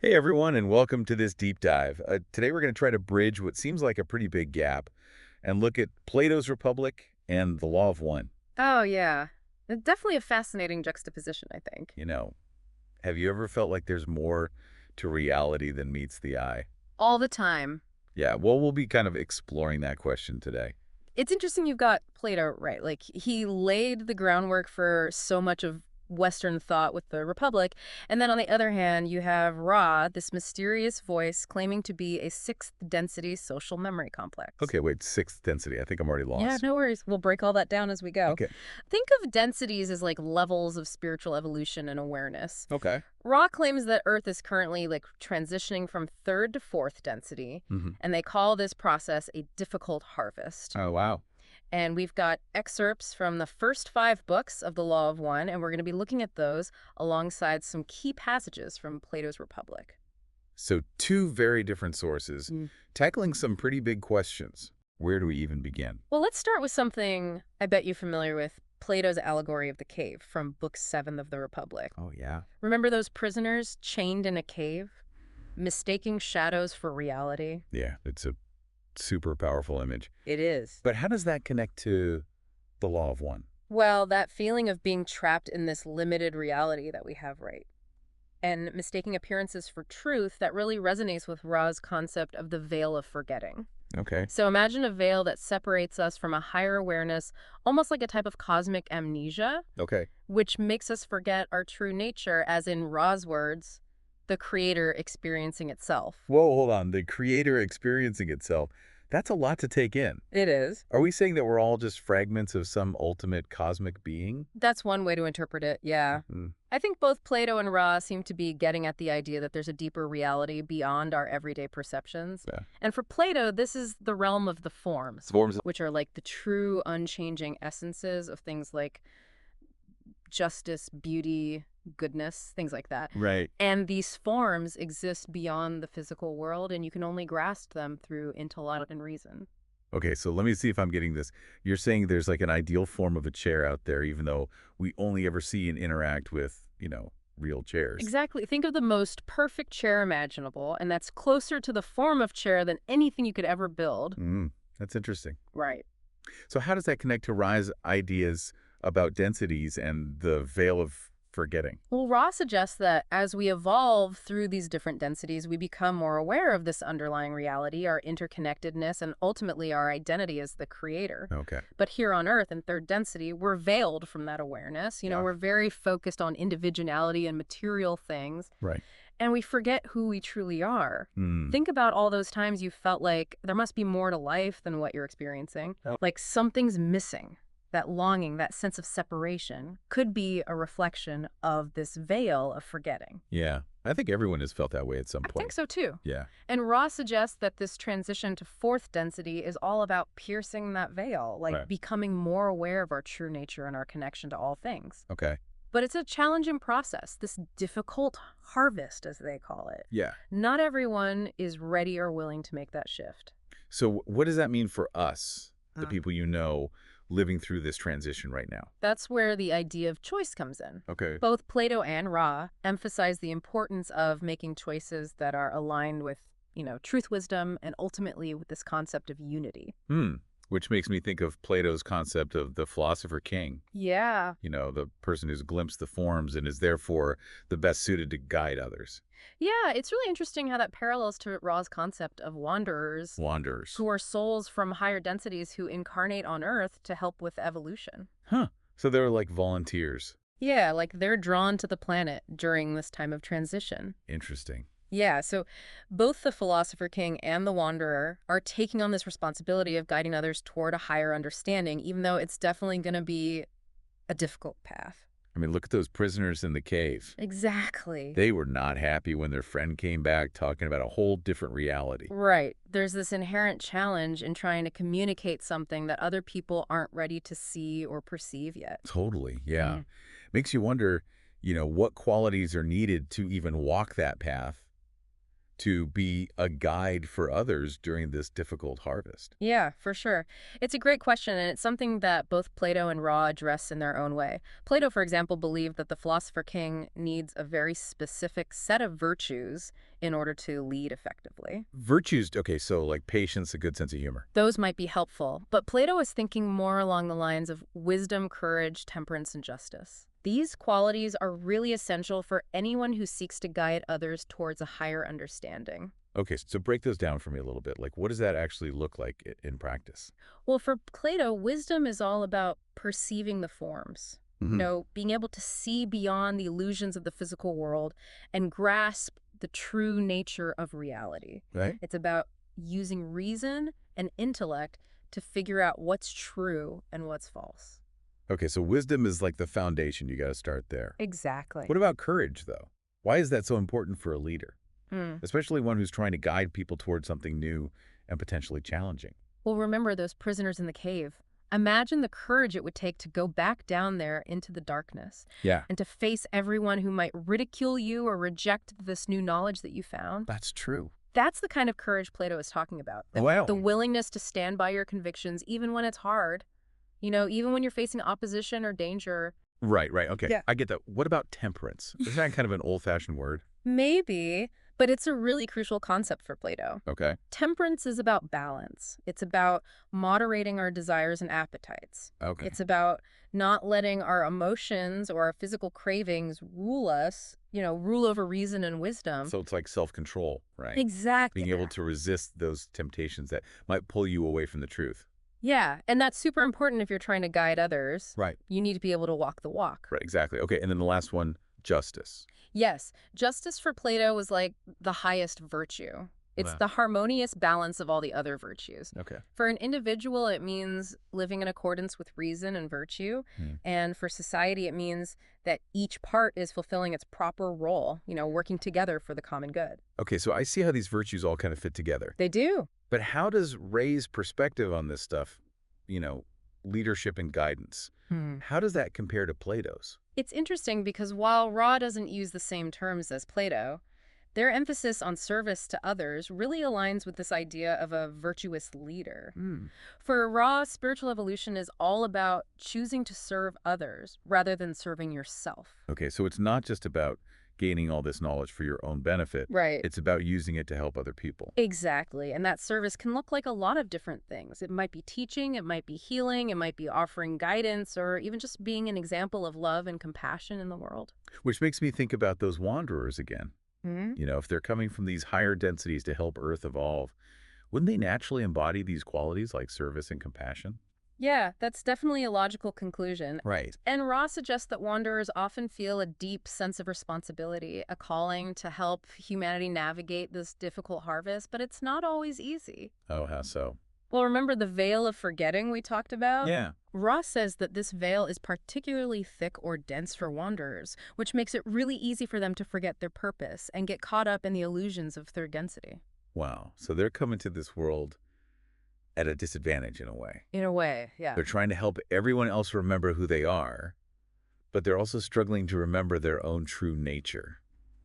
Hey everyone, and welcome to this deep dive. Today we're going to try to bridge what seems like a pretty big gap and look at Plato's Republic and the Law of One. Oh, yeah. Definitely a fascinating juxtaposition, I think. You know, have you ever felt like there's more to reality than meets the eye? All the time. Yeah, well, we'll be kind of exploring that question today. It's interesting you've got Plato right. Like, he laid the groundwork for so much of Western thought with the Republic. And then on the other hand, you have Ra, this mysterious voice claiming to be a sixth density social memory complex. Okay, wait, sixth density. I think I'm already Yeah, lost. no worries. We'll break all that down as we go. Okay, Think of densities as like levels of spiritual evolution and awareness. okay. Ra claims that Earth is currently like transitioning from third to fourth density, and they call this process a difficult harvest. Oh, wow. And we've got excerpts from the first 5 books of the Law of One, and we're going to be looking at those alongside some key passages from Plato's Republic. So two very different sources, Mm. tackling some pretty big questions. Where do we even begin? Well, let's start with something I bet you're familiar with, Plato's allegory of the cave from Book 7 of the Republic. Oh, yeah. Remember those prisoners chained in a cave, mistaking shadows for reality? Yeah, it's a super powerful image. It is. But how does that connect to the Law of One? Well, that feeling of being trapped in this limited reality that we have, right? And mistaking appearances for truth, that really resonates with Ra's concept of the veil of forgetting. Okay. So imagine a veil that separates us from a higher awareness, almost like a type of cosmic amnesia, Okay. which makes us forget our true nature, as in Ra's words, the creator experiencing itself. Whoa, hold on. The creator experiencing itself. That's a lot to take in. It is. Are we saying that we're all just fragments of some ultimate cosmic being? That's one way to interpret it, yeah. Mm, I think both Plato and Ra seem to be getting at the idea that there's a deeper reality beyond our everyday perceptions. yeah. And for Plato, this is the realm of the forms, Forms. which are like the true, unchanging essences of things like justice, beauty, goodness, things like that. Right. And these forms exist beyond the physical world, and you can only grasp them through intellect and reason. Okay, so let me see if I'm getting this. You're saying there's like an ideal form of a chair out there, even though we only ever see and interact with, real chairs. Exactly. Think of the most perfect chair imaginable, and that's closer to the form of chair than anything you could ever build. That's interesting. Right. So how does that connect to Rye's ideas about densities and the veil of forgetting? Well, Ross suggests that as we evolve through these different densities, we become more aware of this underlying reality, our interconnectedness, and ultimately our identity as the creator. Okay. But here on Earth, in third density, we're veiled from that awareness. Yeah. We're very focused on individuality and material things, Right. and we forget who we truly are. Hmm. Think about all those times you felt like there must be more to life than what you're experiencing. Oh. Like something's missing. That longing, that sense of separation, could be a reflection of this veil of forgetting. Yeah. I think everyone has felt that way at some I point. think so too. Yeah. And Ross suggests that this transition to fourth density is all about piercing that veil, like Right. becoming more aware of our true nature and our connection to all things. Okay. But it's a challenging process, this difficult harvest, as they call it. Yeah. Not everyone is ready or willing to make that shift. So what does that mean for us, the Mm. people living through this transition right now? That's where the idea of choice comes in. Okay. Both Plato and Ra emphasize the importance of making choices that are aligned with, truth, wisdom, and ultimately with this concept of unity. Which makes me think of Plato's concept of the philosopher king, Yeah. the person who's glimpsed the forms and is therefore the best suited to guide others. Yeah, it's really interesting how that parallels to Ra's concept of wanderers, Wanderers. who are souls from higher densities who incarnate on Earth to help with evolution. Huh. So they're like volunteers. Yeah, like they're drawn to the planet during this time of transition. Interesting. Yeah, so both the philosopher king and the wanderer are taking on this responsibility of guiding others toward a higher understanding, even though it's definitely going to be a difficult path. I mean, look at those prisoners in the cave. Exactly. They were not happy when their friend came back talking about a whole different reality. Right. There's this inherent challenge in trying to communicate something that other people aren't ready to see or perceive yet. Totally. Yeah. Mm. Makes you wonder, what qualities are needed to even walk that path to be a guide for others during this difficult harvest. Yeah, for sure. It's a great question, and it's something that both Plato and Ra address in their own way. Plato, for example, believed that the philosopher king needs a very specific set of virtues in order to lead effectively. Virtues, okay, so like patience, a good sense of humor. Those might be helpful, but Plato is thinking more along the lines of wisdom, courage, temperance, and justice. These qualities are really essential for anyone who seeks to guide others towards a higher understanding. Okay, so break those down for me a little bit. Like, what does that actually look like in practice? Well, for Plato, wisdom is all about perceiving the forms. Hmm. Being able to see beyond the illusions of the physical world and grasp the true nature of reality. Right? It's about using reason and intellect to figure out what's true and what's false. Okay, so wisdom is like the foundation. You got to start there. Exactly. What about courage, though? Why is that so important for a leader, Hmm. especially one who's trying to guide people towards something new and potentially challenging? Well, remember those prisoners in the cave. Imagine the courage it would take to go back down there into the darkness Yeah, and to face everyone who might ridicule you or reject this new knowledge that you found. that's true. That's the kind of courage Plato is talking about. Wow. The willingness to stand by your convictions even when it's hard. Even when you're facing opposition or danger. Right, right. Okay, Yeah. I get that. What about temperance? Is that kind of an old-fashioned word? Maybe, but it's a really crucial concept for Plato. Okay. Temperance is about balance. It's about moderating our desires and appetites. Okay. It's about not letting our emotions or our physical cravings rule us, rule over reason and wisdom. So it's like self-control, right? Exactly. Being able to resist those temptations that might pull you away from the truth. Yeah, and that's super important if you're trying to guide others. Right. You need to be able to walk the walk. Right, exactly. Okay, and then the last one, justice. Yes, justice for Plato was like the highest virtue. It's Wow. the harmonious balance of all the other virtues. Okay. For an individual, it means living in accordance with reason and virtue. Hmm. And for society, it means that each part is fulfilling its proper role, working together for the common good. Okay, so I see how these virtues all kind of fit together. They do. But how does Ray's perspective on this stuff, you know, leadership and guidance, how does that compare to Plato's? It's interesting because while Ra doesn't use the same terms as Plato, their emphasis on service to others really aligns with this idea of a virtuous leader. For Ra, spiritual evolution is all about choosing to serve others rather than serving yourself. Okay, so it's not just about gaining all this knowledge for your own benefit. Right. It's about using it to help other people. Exactly. And that service can look like a lot of different things. It might be teaching, it might be healing, it might be offering guidance, or even just being an example of love and compassion in the world. Which makes me think about those wanderers again. Hmm. If they're coming from these higher densities to help Earth evolve, wouldn't they naturally embody these qualities like service and compassion? Yeah, that's definitely a logical conclusion. Right. And Ross suggests that wanderers often feel a deep sense of responsibility, a calling to help humanity navigate this difficult harvest, but it's not always easy. Oh, how so? Well, remember the veil of forgetting we talked about? Yeah. Ross says that this veil is particularly thick or dense for wanderers, which makes it really easy for them to forget their purpose and get caught up in the illusions of third density. Wow. So they're coming to this world at a disadvantage in a way. In a way, yeah. They're trying to help everyone else remember who they are, but they're also struggling to remember their own true nature.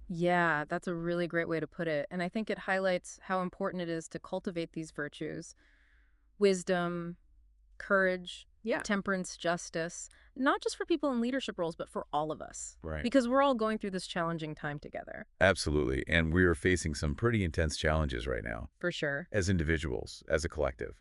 Yeah, that's a really great way to put it. And I think it highlights how important it is to cultivate these virtues: wisdom, courage, temperance, justice, not just for people in leadership roles, but for all of us. Right. Because we're all going through this challenging time together. Absolutely. And we are facing some pretty intense challenges right now For sure. as individuals, as a collective.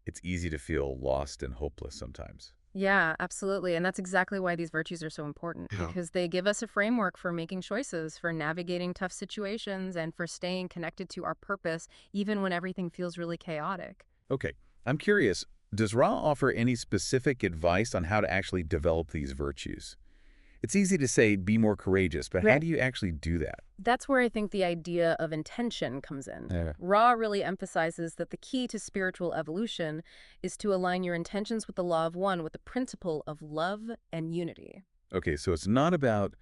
It's easy to feel lost and hopeless sometimes. Yeah, absolutely. And that's exactly why these virtues are so important, Yeah. because they give us a framework for making choices, for navigating tough situations, and for staying connected to our purpose, even when everything feels really chaotic. Okay. I'm curious, does Ra offer any specific advice on how to actually develop these virtues? It's easy to say, be more courageous, but how Right. do you actually do that? That's where I think the idea of intention comes in. Yeah. Ra really emphasizes that the key to spiritual evolution is to align your intentions with the law of one, with the principle of love and unity. Okay, so it's not about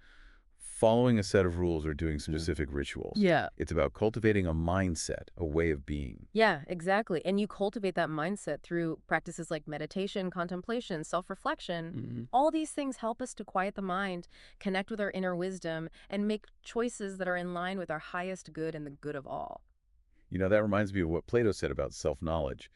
following a set of rules or doing specific rituals. Yeah. It's about cultivating a mindset, a way of being. Yeah, exactly. And you cultivate that mindset through practices like meditation, contemplation, self-reflection. All these things help us to quiet the mind, connect with our inner wisdom, and make choices that are in line with our highest good and the good of all. That reminds me of what Plato said about self-knowledge,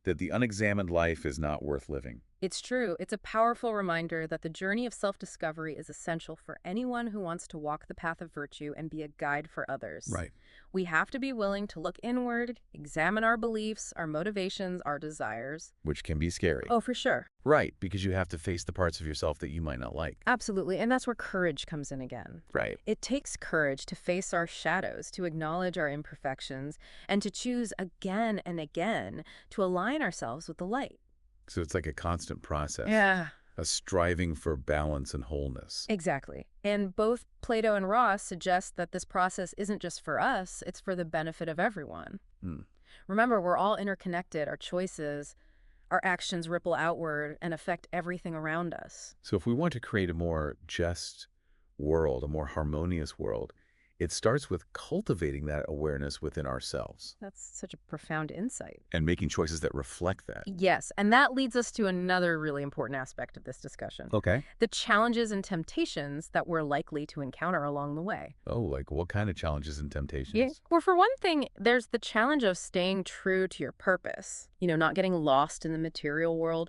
that the unexamined life is not worth living. It's true. It's a powerful reminder that the journey of self-discovery is essential for anyone who wants to walk the path of virtue and be a guide for others. Right. We have to be willing to look inward, examine our beliefs, our motivations, our desires. Which can be scary. Oh, for sure. Right, because you have to face the parts of yourself that you might not like. Absolutely. And that's where courage comes in again. Right. It takes courage to face our shadows, to acknowledge our imperfections, and to choose again and again to align ourselves with the light. So it's like a constant process. Yeah. A striving for balance and wholeness. Exactly. And both Plato and Ross suggest that this process isn't just for us, it's for the benefit of everyone. Hmm. Remember, we're all interconnected. Our choices, our actions ripple outward and affect everything around us. So if we want to create a more just world, a more harmonious world, it starts with cultivating that awareness within ourselves That's such a profound insight. and making choices that reflect that. Yes, and that leads us to another really important aspect of this discussion. Okay. The challenges and temptations that we're likely to encounter along the way. Oh, like what kind of challenges and temptations? Yeah. Well, for one thing, there's the challenge of staying true to your purpose, not getting lost in the material world.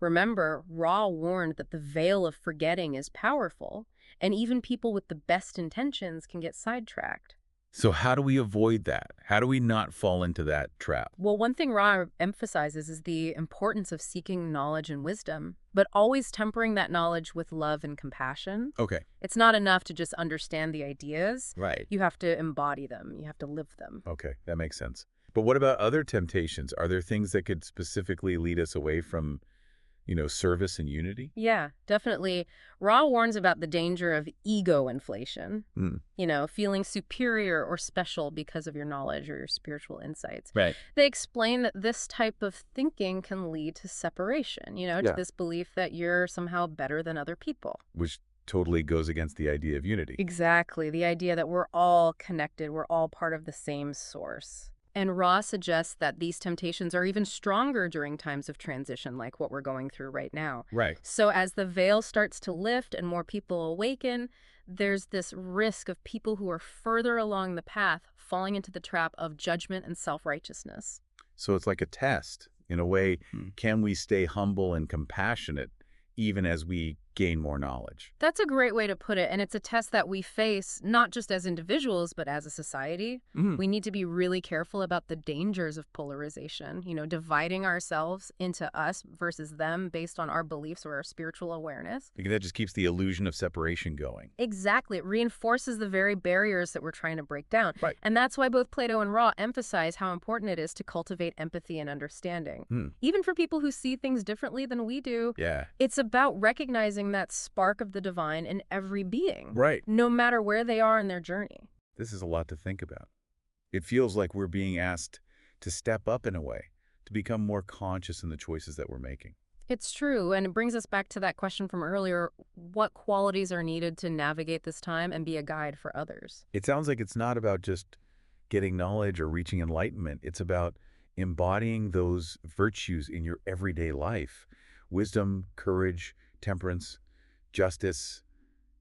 Remember, Ra warned that the veil of forgetting is powerful, and even people with the best intentions can get sidetracked. So how do we avoid that? How do we not fall into that trap? Well, one thing Ra emphasizes is the importance of seeking knowledge and wisdom, but always tempering that knowledge with love and compassion. Okay. It's not enough to just understand the ideas. Right. You have to embody them. You have to live them. Okay, that makes sense. But what about other temptations? Are there things that could specifically lead us away from, service and unity? Yeah, definitely. Ra warns about the danger of ego inflation, Hmm. Feeling superior or special because of your knowledge or your spiritual insights. Right. They explain that this type of thinking can lead to separation, to Yeah. this belief that you're somehow better than other people. Which totally goes against the idea of unity. Exactly. The idea that we're all connected, we're all part of the same source. And Ra suggests that these temptations are even stronger during times of transition, like what we're going through right now. Right. So as the veil starts to lift and more people awaken, there's this risk of people who are further along the path falling into the trap of judgment and self-righteousness. So it's like a test. In a way, can we stay humble and compassionate even as we gain more knowledge? That's a great way to put it, and it's a test that we face not just as individuals, but as a society. We need to be really careful about the dangers of polarization, dividing ourselves into us versus them based on our beliefs or our spiritual awareness. Because that just keeps the illusion of separation going. Exactly. It reinforces the very barriers that we're trying to break down. Right. And that's why both Plato and Ra emphasize how important it is to cultivate empathy and understanding. Even for people who see things differently than we do. Yeah. It's about recognizing that spark of the divine in every being. Right. No matter where they are in their journey. This is a lot to think about. It feels like we're being asked to step up in a way, to become more conscious in the choices that we're making. It's true, and it brings us back to that question from earlier, what qualities are needed to navigate this time and be a guide for others? It sounds like it's not about just getting knowledge or reaching enlightenment. It's about embodying those virtues in your everyday life. Wisdom, courage, temperance, justice,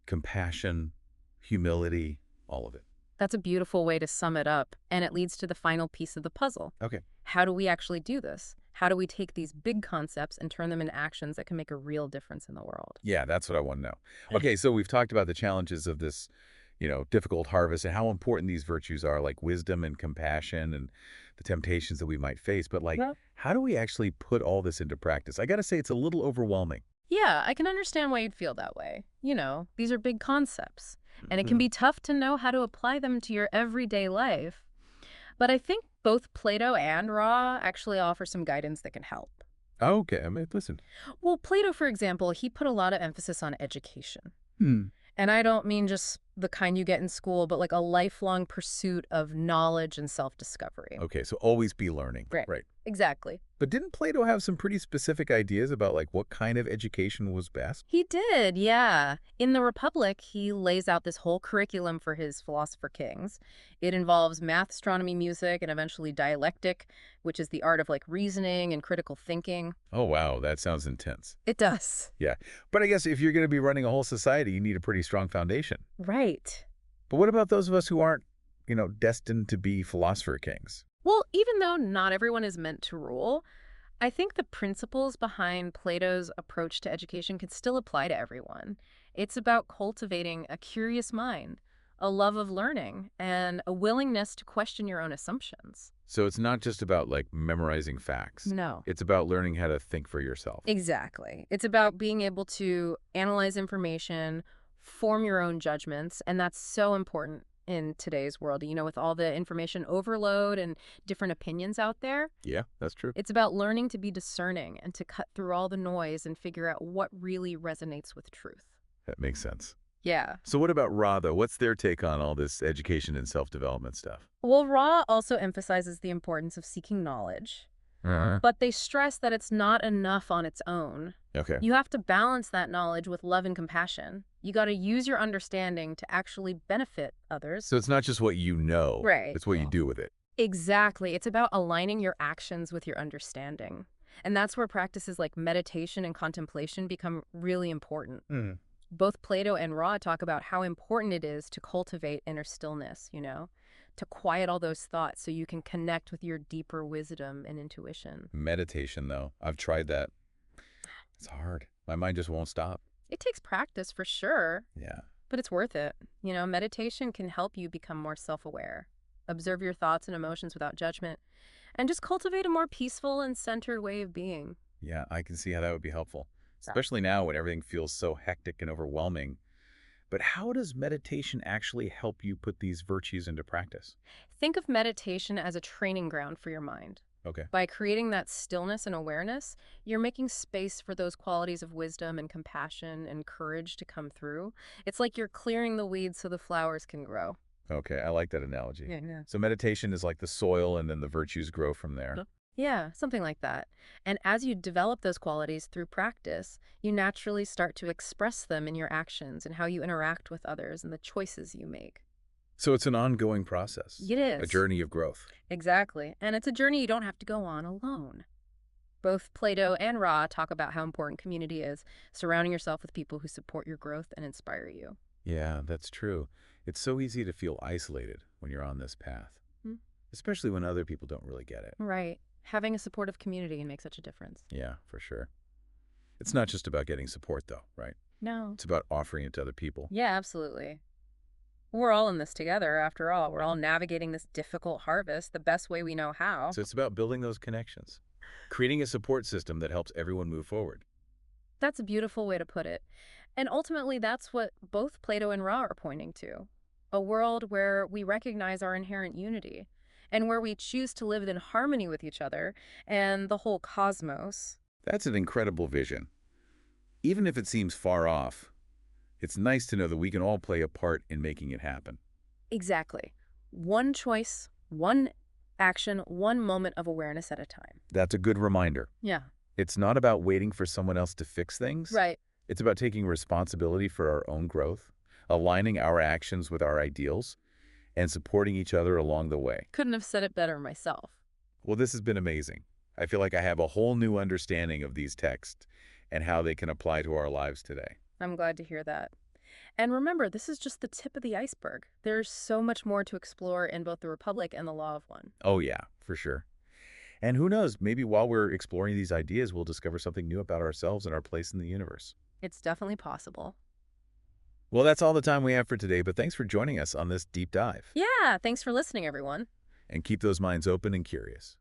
compassion, humility, all of it. That's a beautiful way to sum it up, and it leads to the final piece of the puzzle. Okay. How do we actually do this? How do we take these big concepts and turn them into actions that can make a real difference in the world? Yeah, that's what I want to know. Okay, so we've talked about the challenges of this, difficult harvest and how important these virtues are, like wisdom and compassion and the temptations that we might face. But how do we actually put all this into practice? I got to say, it's a little overwhelming. Yeah, I can understand why you'd feel that way. These are big concepts, and it can be tough to know how to apply them to your everyday life. But I think both Plato and Ra actually offer some guidance that can help. Okay, listen. Well, Plato, for example, he put a lot of emphasis on education. Hmm. And I don't mean just the kind you get in school, but like a lifelong pursuit of knowledge and self-discovery. Okay, so always be learning. Right. Exactly. But didn't Plato have some pretty specific ideas about what kind of education was best? He did, yeah. In the Republic, he lays out this whole curriculum for his philosopher kings. It involves math, astronomy, music, and eventually dialectic, which is the art of reasoning and critical thinking. Oh, wow, that sounds intense. It does. Yeah, but I guess if you're going to be running a whole society, you need a pretty strong foundation. Right. But what about those of us who aren't, destined to be philosopher kings? Well, even though not everyone is meant to rule, I think the principles behind Plato's approach to education can still apply to everyone. It's about cultivating a curious mind, a love of learning, and a willingness to question your own assumptions. So it's not just about like memorizing facts. No. It's about learning how to think for yourself. Exactly. It's about being able to analyze information, form your own judgments, and that's so important in today's world, with all the information overload and different opinions out there. Yeah, that's true. It's about learning to be discerning and to cut through all the noise and figure out what really resonates with truth. That makes sense. Yeah. So what about Ra, though? What's their take on all this education and self-development stuff? Well, Ra also emphasizes the importance of seeking knowledge, but they stress that it's not enough on its own. Okay. You have to balance that knowledge with love and compassion. You got to use your understanding to actually benefit others. So it's not just what you know. Right. It's what you do with it. Exactly. It's about aligning your actions with your understanding. And that's where practices like meditation and contemplation become really important. Both Plato and Ra talk about how important it is to cultivate inner stillness, to quiet all those thoughts so you can connect with your deeper wisdom and intuition. Meditation, though. I've tried that. It's hard. My mind just won't stop. It takes practice for sure, Yeah. but it's worth it. Meditation can help you become more self-aware, observe your thoughts and emotions without judgment, and just cultivate a more peaceful and centered way of being. Yeah, I can see how that would be helpful, especially now when everything feels so hectic and overwhelming. But how does meditation actually help you put these virtues into practice? Think of meditation as a training ground for your mind. Okay. By creating that stillness and awareness, you're making space for those qualities of wisdom and compassion and courage to come through. It's like you're clearing the weeds so the flowers can grow. Okay, I like that analogy. Yeah. So meditation is like the soil and then the virtues grow from there. Yeah, something like that. And as you develop those qualities through practice, you naturally start to express them in your actions and how you interact with others and the choices you make. So it's an ongoing process. It is. A journey of growth. Exactly. And it's a journey you don't have to go on alone. Both Plato and Ra talk about how important community is, surrounding yourself with people who support your growth and inspire you. Yeah, that's true. It's so easy to feel isolated when you're on this path, especially when other people don't really get it. Right. Having a supportive community can make such a difference. Yeah, for sure. It's not just about getting support, though, right? No. It's about offering it to other people. Yeah, absolutely. We're all in this together, after all. We're all navigating this difficult harvest the best way we know how. So it's about building those connections, creating a support system that helps everyone move forward. That's a beautiful way to put it. And ultimately, that's what both Plato and Ra are pointing to. A world where we recognize our inherent unity and where we choose to live in harmony with each other and the whole cosmos. That's an incredible vision. Even if it seems far off, it's nice to know that we can all play a part in making it happen. Exactly. One choice, one action, one moment of awareness at a time. That's a good reminder. Yeah. It's not about waiting for someone else to fix things. Right. It's about taking responsibility for our own growth, aligning our actions with our ideals, and supporting each other along the way. Couldn't have said it better myself. Well, this has been amazing. I feel like I have a whole new understanding of these texts and how they can apply to our lives today. I'm glad to hear that. And remember, this is just the tip of the iceberg. There's so much more to explore in both the Republic and the Law of One. Oh, yeah, for sure. And who knows, maybe while we're exploring these ideas, we'll discover something new about ourselves and our place in the universe. It's definitely possible. Well, that's all the time we have for today, but thanks for joining us on this deep dive. Yeah, thanks for listening, everyone. And keep those minds open and curious.